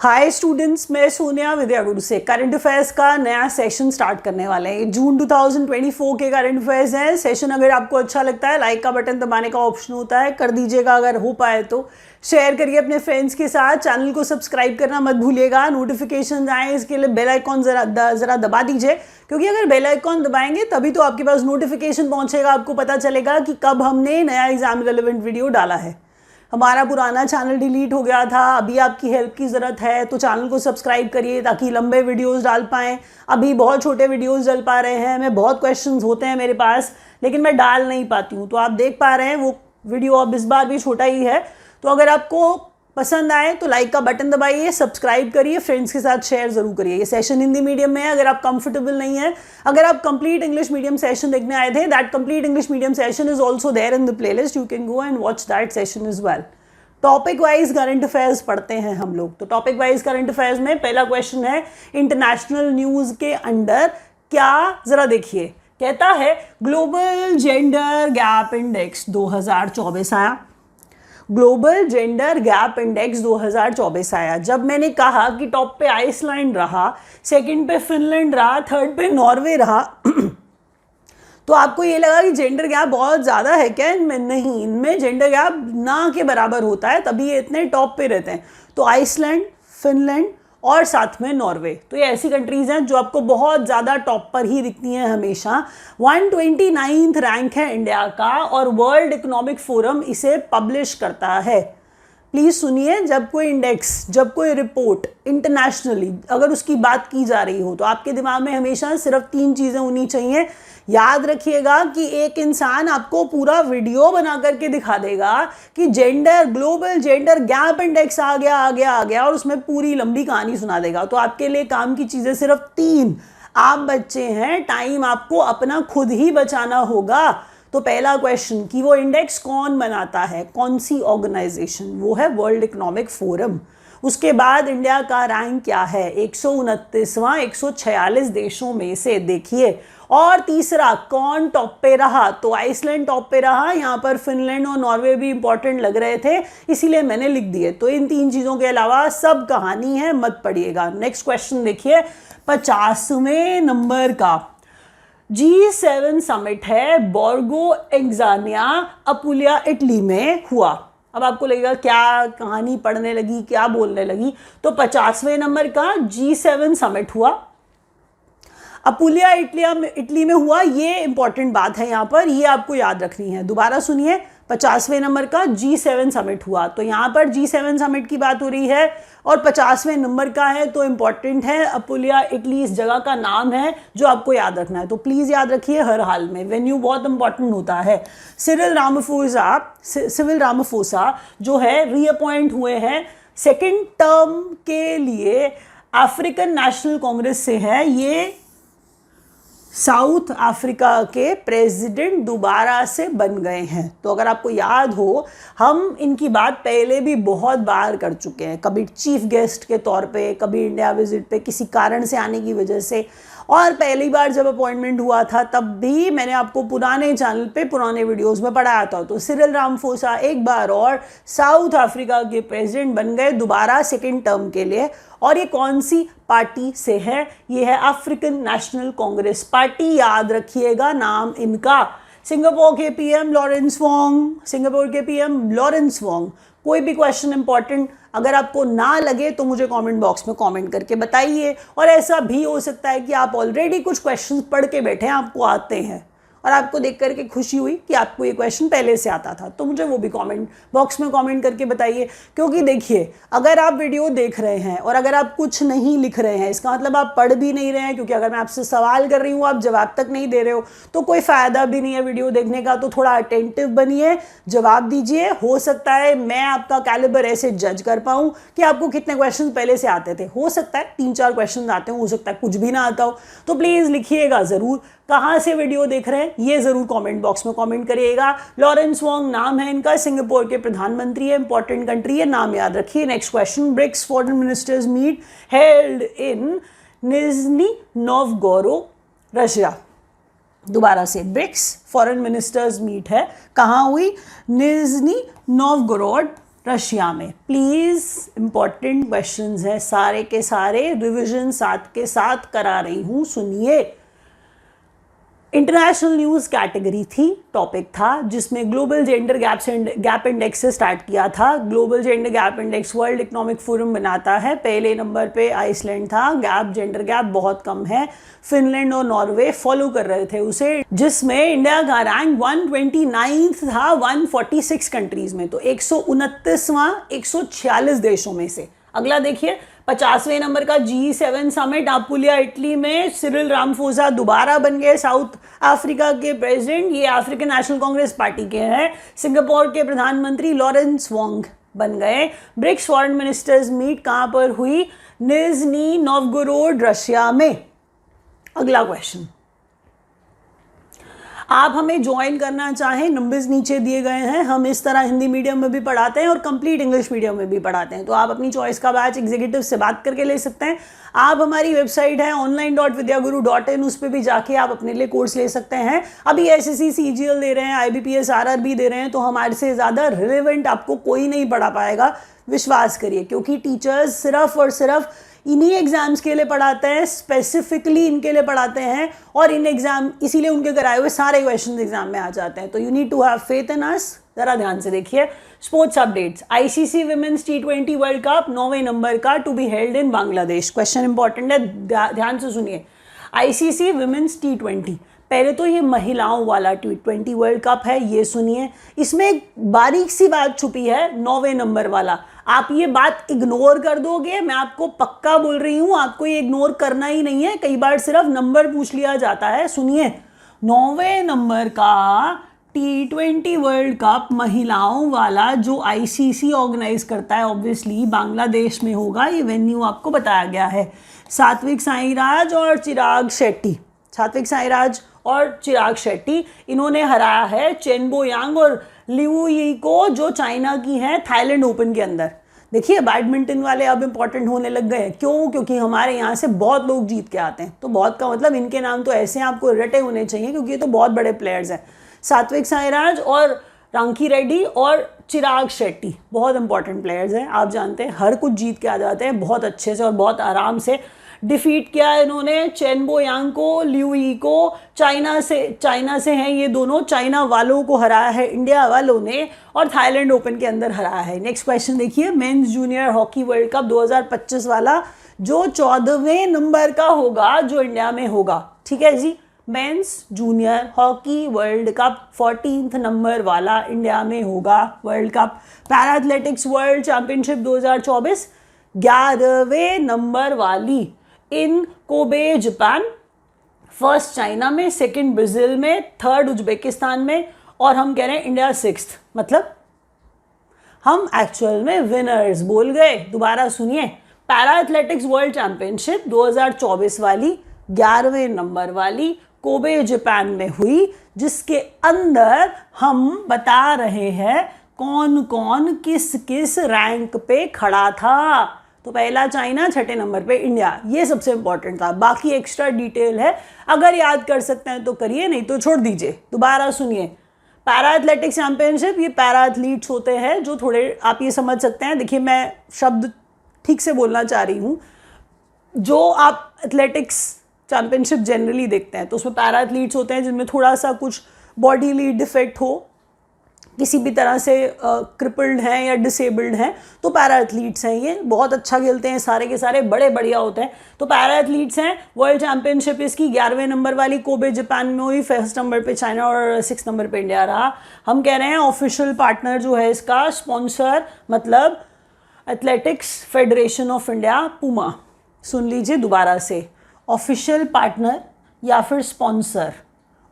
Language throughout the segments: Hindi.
हाय स्टूडेंट्स, मैं सोनिया विद्या गुरु से करंट अफेयर्स का नया सेशन स्टार्ट करने वाले हैं। जून 2024 के करंट अफेयर्स हैं। सेशन अगर आपको अच्छा लगता है, लाइक का बटन दबाने का ऑप्शन होता है, कर दीजिएगा। अगर हो पाए तो शेयर करिए अपने फ्रेंड्स के साथ। चैनल को सब्सक्राइब करना मत भूलिएगा। नोटिफिकेशन आए इसके लिए बेल आइकॉन जरा दबा दीजिए, क्योंकि अगर बेल आइकॉन दबाएंगे तभी तो आपके पास नोटिफिकेशन पहुंचेगा, आपको पता चलेगा कि कब हमने नया एग्जाम रिलेवेंट वीडियो डाला है। हमारा पुराना चैनल डिलीट हो गया था, अभी आपकी हेल्प की ज़रूरत है, तो चैनल को सब्सक्राइब करिए ताकि लंबे वीडियोस डाल पाएँ। अभी बहुत छोटे वीडियोस डाल पा रहे हैं, मैं बहुत क्वेश्चंस होते हैं मेरे पास, लेकिन मैं डाल नहीं पाती हूँ। तो आप देख पा रहे हैं वो वीडियो अब इस बार भी छोटा ही है। तो अगर आपको पसंद आए तो लाइक का बटन दबाइए, सब्सक्राइब करिए, फ्रेंड्स के साथ शेयर जरूर करिए। ये सेशन हिंदी मीडियम में है, अगर आप कंफर्टेबल नहीं है, अगर आप कंप्लीट इंग्लिश मीडियम सेशन देखने आए थे, that complete English medium session is also there in the playlist, you can go and watch that session is well. Topic wise current affairs पढ़ते हैं हम लोग। तो टॉपिक वाइज करंट अफेयर्स में पहला क्वेश्चन है इंटरनेशनल न्यूज के अंडर क्या, जरा देखिए। कहता है ग्लोबल जेंडर गैप इंडेक्स 2024 आया। ग्लोबल जेंडर गैप इंडेक्स 2024 आया। जब मैंने कहा कि टॉप पे आइसलैंड रहा, सेकंड पे फिनलैंड रहा, थर्ड पे नॉर्वे रहा तो आपको ये लगा कि जेंडर गैप बहुत ज़्यादा है क्या इनमें? नहीं, इनमें जेंडर गैप ना के बराबर होता है, तभी ये इतने टॉप पे रहते हैं। तो आइसलैंड, फिनलैंड और साथ में नॉर्वे, तो ये ऐसी कंट्रीज़ हैं जो आपको बहुत ज़्यादा टॉप पर ही दिखती हैं हमेशा। 129th रैंक है इंडिया का और वर्ल्ड इकोनॉमिक फोरम इसे पब्लिश करता है। प्लीज़ सुनिए, जब कोई इंडेक्स, जब कोई रिपोर्ट इंटरनेशनली अगर उसकी बात की जा रही हो तो आपके दिमाग में हमेशा सिर्फ 3 चीज़ें होनी चाहिए। याद रखिएगा कि एक इंसान आपको पूरा वीडियो बना करके दिखा देगा कि gender, global gender gap index आ गया और उसमें पूरी लंबी कहानी सुना देगा। तो आपके लिए काम की चीज़ें सिर्फ 3। आप बच्चे हैं, टाइम आपको अपना खुद ही बचाना होगा। तो पहला क्वेश्चन कि वो इंडेक्स कौन बनाता है, कौन सी ऑर्गेनाइजेशन? वो है वर्ल्ड इकोनॉमिक फोरम। उसके बाद इंडिया का रैंक क्या है? 129वां 146 देशों में से, देखिए। और तीसरा, कौन टॉप पे रहा? तो आइसलैंड टॉप पे रहा। यहाँ पर फिनलैंड और नॉर्वे भी इंपॉर्टेंट लग रहे थे, इसीलिए मैंने लिख दिए। तो इन 3 चीज़ों के अलावा सब कहानी है, मत पढ़िएगा। नेक्स्ट क्वेश्चन देखिए, 50वें नंबर का G7 समिट है, बोर्गो एग्जानिया, अपुलिया, इटली में हुआ। अब आपको लगेगा क्या कहानी पढ़ने लगी, क्या बोलने लगी। तो 50वें नंबर का G7 समिट हुआ, अपुलिया इटली में हुआ। ये इंपॉर्टेंट बात है यहाँ पर, ये आपको याद रखनी है। दोबारा सुनिए, 50वें नंबर का G7 समिट हुआ। तो यहाँ पर G7 समिट की बात हो रही है और 50वें नंबर का है, तो इंपॉर्टेंट है। अपुलिया इटली इस जगह का नाम है जो आपको याद रखना है। तो प्लीज़ याद रखिए हर हाल में, वेन्यू बहुत इंपॉर्टेंट होता है। सिरिल रामाफोसा जो है रीअपॉइंट हुए हैं सेकेंड टर्म के लिए, अफ्रीकन नेशनल कांग्रेस से है। ये साउथ अफ्रीका के प्रेसिडेंट दोबारा से बन गए हैं। तो अगर आपको याद हो, हम इनकी बात पहले भी बहुत बार कर चुके हैं, कभी चीफ गेस्ट के तौर पे, कभी इंडिया विजिट पे किसी कारण से आने की वजह से, और पहली बार जब अपॉइंटमेंट हुआ था तब भी मैंने आपको पुराने चैनल पे पुराने वीडियोस में पढ़ाया था। तो सिरिल रामाफोसा एक बार और साउथ अफ्रीका के प्रेसिडेंट बन गए दोबारा सेकेंड टर्म के लिए। और ये कौन सी पार्टी से है? ये है अफ्रीकन नेशनल कांग्रेस पार्टी, याद रखिएगा नाम इनका। सिंगापुर के पीएम लॉरेंस वोंग। कोई भी क्वेश्चन इंपॉर्टेंट अगर आपको ना लगे तो मुझे कमेंट बॉक्स में कमेंट करके बताइए। और ऐसा भी हो सकता है कि आप ऑलरेडी कुछ क्वेश्चंस पढ़ के बैठे हैं, आपको आते हैं और आपको देख करके खुशी हुई कि आपको ये क्वेश्चन पहले से आता था, तो मुझे वो भी कमेंट बॉक्स में कमेंट करके बताइए। क्योंकि देखिए, अगर आप वीडियो देख रहे हैं और अगर आप कुछ नहीं लिख रहे हैं, इसका मतलब आप पढ़ भी नहीं रहे हैं। क्योंकि अगर मैं आपसे सवाल कर रही हूँ, आप जवाब तक नहीं दे रहे हो, तो कोई फ़ायदा भी नहीं है वीडियो देखने का। तो थोड़ा अटेंटिव बनिए, जवाब दीजिए। हो सकता है मैं आपका कैलिबर ऐसे जज कर पाऊँ कि आपको कितने क्वेश्चन पहले से आते थे। हो सकता है 3-4 क्वेश्चन आते हो सकता है कुछ भी ना आता हो। तो प्लीज़ लिखिएगा ज़रूर कहाँ से वीडियो देख रहे हैं, ये जरूर कमेंट बॉक्स में कमेंट करिएगा। लॉरेंस वोंग नाम है इनका, सिंगापुर के प्रधानमंत्री है, इंपॉर्टेंट कंट्री है, नाम याद रखिए। Next question, BRICS foreign ministers meet held in Nizhny Novgorod, Russia. दोबारा से, ब्रिक्स फॉरेन मिनिस्टर्स मीट है, कहाँ हुई? निज़नी नोवगोरोड, रशिया में। प्लीज इंपॉर्टेंट क्वेश्चंस है सारे के सारे, रिवीजन साथ के साथ करा रही हूं, सुनिए। इंटरनेशनल न्यूज़ कैटेगरी थी, टॉपिक था जिसमें ग्लोबल जेंडर गैप इंडेक्स से स्टार्ट किया था। Global gender gap index world economic forum बनाता है। पहले नंबर पे आइसलैंड था, जेंडर गैप बहुत कम है। फिनलैंड और नॉर्वे फॉलो कर रहे थे उसे, जिसमें इंडिया का रैंक 129 था 146 कंट्रीज में, तो 129वां 146 देशों में से। अगला देखिए 50वें नंबर का G7 समिट अपुलिया इटली में, सिरिल रामफोसा दोबारा बन गए साउथ अफ्रीका के प्रेसिडेंट, ये अफ्रीकन नेशनल कांग्रेस पार्टी के हैं। सिंगापुर के प्रधानमंत्री लॉरेंस वोंग बन गए। ब्रिक्स फॉरेन मिनिस्टर्स मीट कहां पर हुई? निजनी नोवगोरोड रशिया में। अगला क्वेश्चन, आप हमें ज्वाइन करना चाहें, नंबर्स नीचे दिए गए हैं। हम इस तरह हिंदी मीडियम में भी पढ़ाते हैं और कंप्लीट इंग्लिश मीडियम में भी पढ़ाते हैं, तो आप अपनी चॉइस का बैच एग्जीक्यूटिव से बात करके ले सकते हैं। आप हमारी वेबसाइट है online.vidyaguru.in, उस पर भी जाके आप अपने लिए कोर्स ले सकते हैं। अभी SSC CGL दे रहे हैं, IBPS RRB दे रहे हैं, तो हमारे से ज़्यादा रिलेवेंट आपको कोई नहीं पढ़ा पाएगा, विश्वास करिए, क्योंकि टीचर्स सिर्फ और सिर्फ इन्हीं एग्जाम्स के लिए पढ़ाते हैं, स्पेसिफिकली इनके लिए पढ़ाते हैं, और इन एग्जाम इसीलिए उनके कराए हुए सारे क्वेश्चंस एग्जाम में आ जाते हैं। तो you need to have faith in us. जरा ध्यान से देखिए sports updates. ICC women's T20 world cup 9वें नंबर का, to be held in Bangladesh. Question important है, ध्यान से सुनिए। ICC विमेंस T20, पहले तो ये महिलाओं वाला T20 वर्ल्ड कप है, ये सुनिए। इसमें एक बारीक सी बात छुपी है, 9वें नंबर वाला। आप ये बात इग्नोर कर दोगे, मैं आपको पक्का बोल रही हूं, आपको ये इग्नोर करना ही नहीं है। कई बार सिर्फ नंबर पूछ लिया जाता है। सुनिए, 9वें नंबर का T20 वर्ल्ड कप महिलाओं वाला जो ICC ऑर्गेनाइज करता है, ऑब्वियसली बांग्लादेश में होगा। ये वेन्यू आपको बताया गया है। सात्विक साईराज और चिराग शेट्टी, सात्विक साईराज और चिराग शेट्टी, इन्होंने हराया है चेन बो यांग और लिऊ यी को, जो चाइना की हैं थाईलैंड ओपन के अंदर। देखिए बैडमिंटन वाले अब इंपॉर्टेंट होने लग गए हैं। क्यों? क्योंकि हमारे यहाँ से बहुत लोग जीत के आते हैं। तो बहुत का मतलब इनके नाम तो ऐसे आपको रटे होने चाहिए, क्योंकि ये तो बहुत बड़े प्लेयर्स हैं। सात्विक साईराज और रांकी रेड्डी और चिराग शेट्टी बहुत इंपॉर्टेंट प्लेयर्स हैं। आप जानते हैं हर कुछ जीत के आ जाते हैं, बहुत अच्छे से और बहुत आराम से डिफीट किया इन्होंने चेन बो यांग को, लिऊ यी को। चाइना से हैं ये दोनों, चाइना वालों को हराया है इंडिया वालों ने, और थाईलैंड ओपन के अंदर हराया है। नेक्स्ट क्वेश्चन देखिए, mains junior hockey world cup 2025 वाला, जो 14वें नंबर का होगा, जो इंडिया में होगा। ठीक है जी, men's junior hockey world cup 14th number वाला इंडिया में होगा world cup. Para athletics world championship 2024 11वें नंबर वाली in Kobe Japan, first China में, सेकंड ब्राजील में, थर्ड उज्बेकिस्तान में, और हम कह रहे हैं इंडिया 6th। मतलब हम एक्चुअल में विनर्स बोल गए। दोबारा सुनिए, पैरा एथलेटिक्स वर्ल्ड चैंपियनशिप 2024 वाली 11वें नंबर वाली कोबे जापान में हुई, जिसके अंदर हम बता रहे हैं कौन कौन किस किस रैंक पे खड़ा था। तो पहला चाइना, छठे नंबर पे इंडिया, ये सबसे इंपॉर्टेंट था। बाकी एक्स्ट्रा डिटेल है, अगर याद कर सकते हैं तो करिए, नहीं तो छोड़ दीजिए। दोबारा सुनिए, पैरा एथलेटिक्स चैंपियनशिप, ये पैरा एथलीट्स होते हैं जो थोड़े, आप ये समझ सकते हैं। देखिए मैं शब्द ठीक से बोलना चाह रही हूँ। जो आप एथलेटिक्स चैंपियनशिप जनरली देखते हैं तो उसमें पैरा एथलीट्स होते हैं जिनमें थोड़ा सा कुछ बॉडीली डिफेक्ट हो, किसी भी तरह से क्रिपल्ड हैं या डिसेबल्ड हैं, तो पैरा एथलीट्स हैं। ये बहुत अच्छा खेलते हैं, सारे के सारे बड़े बढ़िया होते हैं, तो पैरा एथलीट्स हैं। वर्ल्ड चैंपियनशिप इसकी 11वें नंबर वाली कोबे जापान में हुई, फर्स्ट नंबर पे चाइना और 6th नंबर पे इंडिया रहा। हम कह रहे हैं ऑफिशियल पार्टनर जो है इसका, स्पॉन्सर मतलब athletics federation of India, Puma. सुन लीजिए दोबारा से, ऑफिशियल पार्टनर या फिर sponsor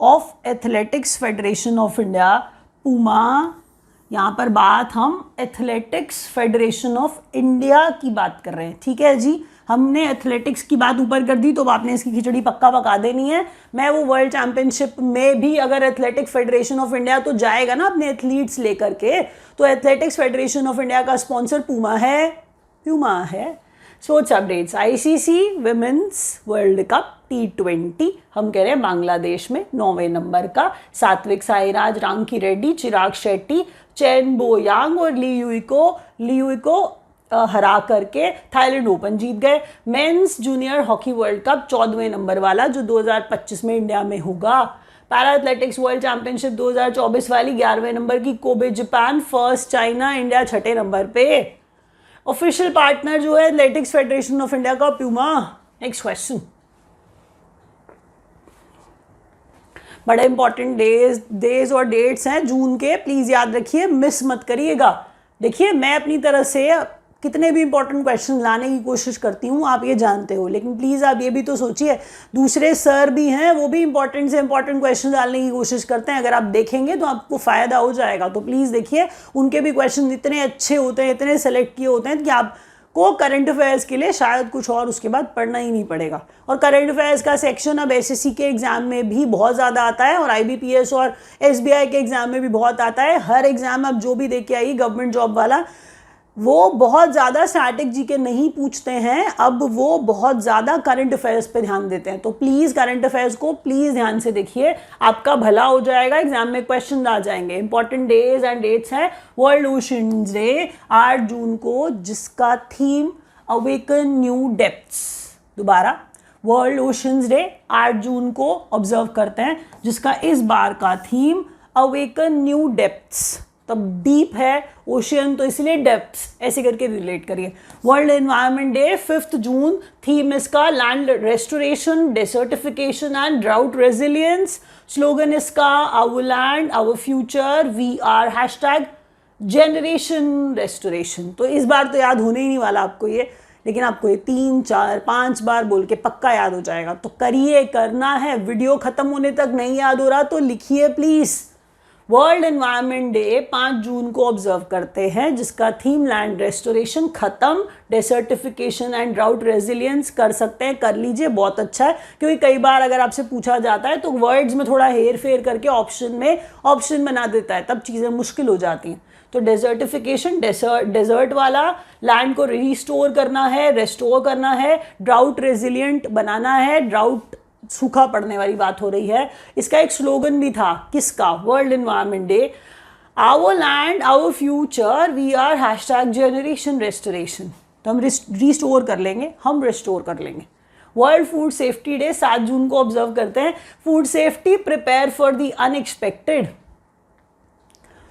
of athletics federation of India, Puma. यहाँ पर बात हम एथलेटिक्स फेडरेशन ऑफ इंडिया की बात कर रहे हैं। ठीक है जी, हमने एथलेटिक्स की बात ऊपर कर दी तो आपने इसकी खिचड़ी पक्का पका देनी है। मैं वो वर्ल्ड चैंपियनशिप में भी अगर एथलेटिक फेडरेशन ऑफ इंडिया तो जाएगा ना अपने एथलीट्स लेकर के, तो एथलेटिक्स फेडरेशन ऑफ इंडिया का स्पॉन्सर पूमा है, sports updates, ICC women's world cup T20 हम कह रहे हैं बांग्लादेश में 9वें नंबर का। Satwik Sairaj, Rankireddy, Chirag Shetty, Chen Boyang और ली को हरा करके थाईलैंड ओपन जीत गए। Men's junior hockey world cup 14वें नंबर वाला जो 2025 में इंडिया में होगा। पैरा एथलेटिक्स वर्ल्ड चैंपियनशिप 2024 वाली 11वें नंबर की Kobe Japan, first China, India 6ठे नंबर पे। ऑफिशियल पार्टनर जो है एथलेटिक्स फेडरेशन ऑफ इंडिया का प्यूमा। नेक्स्ट क्वेश्चन, बड़े इंपॉर्टेंट डेज और डेट्स हैं जून के, प्लीज याद रखिए, मिस मत करिएगा। देखिए मैं अपनी तरफ से कितने भी इंपॉर्टेंट क्वेश्चन लाने की कोशिश करती हूँ, आप ये जानते हो, लेकिन प्लीज़ आप ये भी तो सोचिए दूसरे सर भी हैं, वो भी इंपॉर्टेंट से इंपॉर्टेंट क्वेश्चन डालने की कोशिश करते हैं। अगर आप देखेंगे तो आपको फ़ायदा हो जाएगा। तो प्लीज़ देखिए, उनके भी क्वेश्चन इतने अच्छे होते हैं, इतने सेलेक्ट किए होते हैं कि आपको करंट अफेयर्स के लिए शायद कुछ और उसके बाद पढ़ना ही नहीं पड़ेगा। और करंट अफेयर्स का सेक्शन अब एसएससी के एग्जाम में भी बहुत ज़्यादा आता है और आईबीपीएस और एसबीआई के एग्जाम में भी बहुत आता है। हर एग्जाम आप जो भी दे के आइए गवर्नमेंट जॉब वाला, वो बहुत ज़्यादा स्टैटिक जीके नहीं पूछते हैं, अब वो बहुत ज़्यादा करंट अफेयर्स पे ध्यान देते हैं। तो प्लीज़ करंट अफेयर्स को प्लीज़ ध्यान से देखिए, आपका भला हो जाएगा, एग्जाम में क्वेश्चन आ जाएंगे। इंपॉर्टेंट डेज एंड डेट्स हैं, वर्ल्ड ओशंस डे 8 जून को, जिसका थीम अवेकन न्यू डेप्थ्स। दोबारा, वर्ल्ड ओशंस डे 8 जून को ऑब्जर्व करते हैं, जिसका इस बार का थीम अवेकन न्यू डेप्थ्स। तब डीप है ओशियन तो इसलिए डेप्थ्स, ऐसे करके रिलेट करिए। वर्ल्ड एनवायरनमेंट डे 5 जून, थीम इसका land restoration, desertification and drought resilience. Slogan इसका our land our future, we are #generation restoration. तो इस बार तो याद होने ही नहीं वाला आपको ये, लेकिन आपको ये 3, 4, 5 बार बोल के पक्का याद हो जाएगा। तो करिए, करना है। वीडियो खत्म होने तक नहीं याद हो रहा तो लिखिए प्लीज़। वर्ल्ड एनवायरनमेंट डे 5 जून को ऑब्जर्व करते हैं, जिसका थीम लैंड रेस्टोरेशन, खत्म, डेसर्टिफिकेशन एंड ड्राउट रेजिलियंस। कर सकते हैं, कर लीजिए, बहुत अच्छा है। क्योंकि कई बार अगर आपसे पूछा जाता है तो वर्ड्स में थोड़ा हेर फेर करके ऑप्शन बना देता है, तब चीज़ें मुश्किल हो जाती हैं। तो डेजर्टिफिकेशन, डेजर्ट वाला, लैंड को रिस्टोर करना है, रेस्टोर करना है, ड्राउट रेजिलियंट बनाना है, ड्राउट सूखा पड़ने वाली बात हो रही है। इसका एक स्लोगन भी था, किसका? World environment day, our land our future, we are #generation restoration. तो हम रिस्टोर कर लेंगे, हम रिस्टोर कर लेंगे। वर्ल्ड फूड सेफ्टी डे 7 जून को ऑब्जर्व करते हैं, food safety, prepare for the unexpected.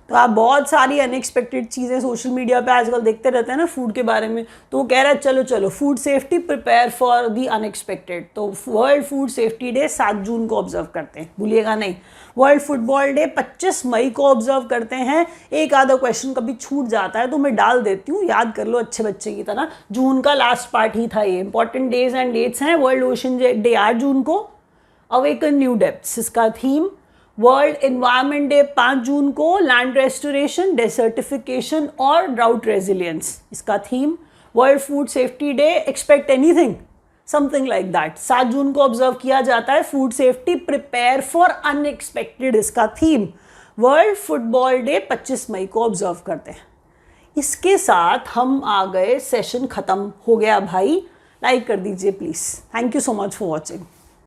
तो आप बहुत सारी अनएक्सपेक्टेड चीज़ें सोशल मीडिया पे आजकल देखते रहते हैं ना फूड के बारे में, तो वो कह रहा है चलो food safety, prepare for the unexpected. तो वर्ल्ड फूड सेफ्टी डे 7 जून को ऑब्जर्व करते हैं, भूलिएगा नहीं। वर्ल्ड फुटबॉल डे 25 मई को ऑब्जर्व करते हैं। एक आधा क्वेश्चन कभी छूट जाता है तो मैं डाल देती हूँ, याद कर लो अच्छे बच्चे की तरह। जून का लास्ट पार्ट ही था ये। इंपॉर्टेंट डेज एंड डेट्स हैं, वर्ल्ड ओशन डे 8 जून को, अवेकन न्यू डेप्थ्स इसका थीम। वर्ल्ड एनवायरनमेंट डे 5 जून को, लैंड रेस्टोरेशन, डेसर्टिफिकेशन और ड्राउट रेजिलियंस इसका theme. World food safety day, expect anything, something like that, 7 जून को ऑब्जर्व किया जाता है। Food safety, prepare for unexpected इसका थीम। वर्ल्ड फुटबॉल डे 25 मई को ऑब्जर्व करते हैं। इसके साथ हम आ गए, सेशन खत्म हो गया भाई। लाइक कर दीजिए please. Thank you so much for watching.